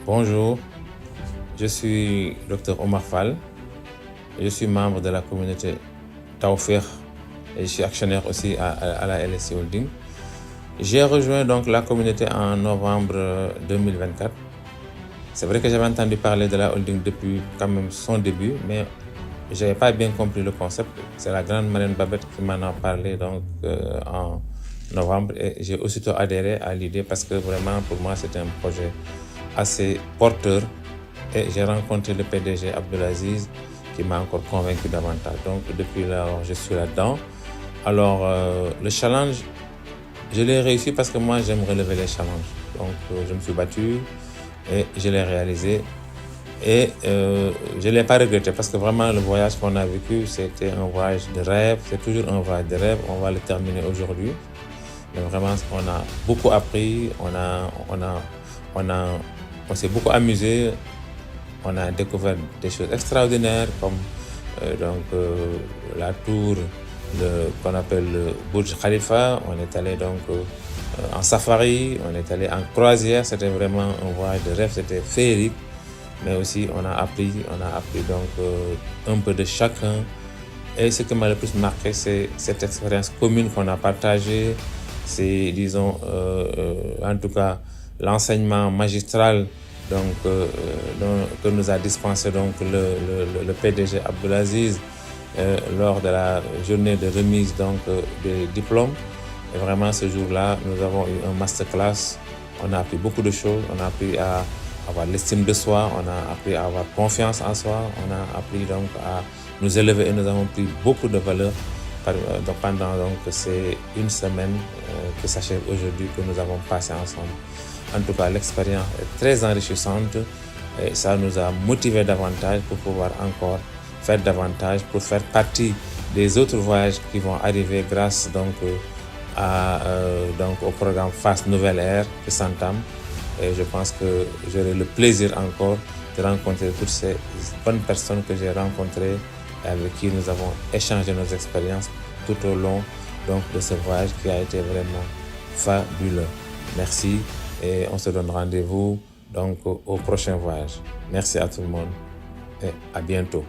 Bonjour, je suis Dr Omar Fall, je suis membre de la communauté Tawfekh et je suis actionnaire aussi à la LSC Holding. J'ai rejoint donc la communauté en novembre 2024. C'est vrai que j'avais entendu parler de la holding depuis quand même son début, mais je n'avais pas bien compris le concept. C'est la grande Marine Babette qui m'en a parlé donc, en novembre et j'ai aussitôt adhéré à l'idée parce que vraiment pour moi c'était un projet assez porteur et j'ai rencontré le PDG Abdelaziz qui m'a encore convaincu davantage. Donc depuis là, je suis là-dedans. Alors le challenge, je l'ai réussi parce que moi j'aime relever les challenges. Donc je me suis battu et je l'ai réalisé. Et je ne l'ai pas regretté parce que vraiment le voyage qu'on a vécu, c'était un voyage de rêve. C'est toujours un voyage de rêve. On va le terminer aujourd'hui. Mais vraiment, on a beaucoup appris. On s'est beaucoup amusé. On a découvert des choses extraordinaires comme la tour qu'on appelle le Burj Khalifa. On est allé donc en safari. On est allé en croisière. C'était vraiment un voyage de rêve. C'était féerique. Mais aussi on a appris donc un peu de chacun. Et ce qui m'a le plus marqué, c'est cette expérience commune qu'on a partagée. C'est, disons, en tout cas, l'enseignement magistral donc, que nous a dispensé donc, le PDG Abdelaziz lors de la journée de remise donc, des diplômes. Et vraiment, ce jour-là, nous avons eu un masterclass. On a appris beaucoup de choses. On a appris à avoir l'estime de soi, on a appris à avoir confiance en soi, on a appris donc à nous élever et nous avons pris beaucoup de valeur pendant donc ces une semaine qui s'achève aujourd'hui que nous avons passé ensemble. En tout cas, l'expérience est très enrichissante et ça nous a motivés davantage pour pouvoir encore faire davantage, pour faire partie des autres voyages qui vont arriver grâce donc au programme FAS Nouvelle Ère qui s'entame. Et je pense que j'aurai le plaisir encore de rencontrer toutes ces bonnes personnes que j'ai rencontrées et avec qui nous avons échangé nos expériences tout au long donc, de ce voyage qui a été vraiment fabuleux. Merci et on se donne rendez-vous donc, au prochain voyage. Merci à tout le monde et à bientôt.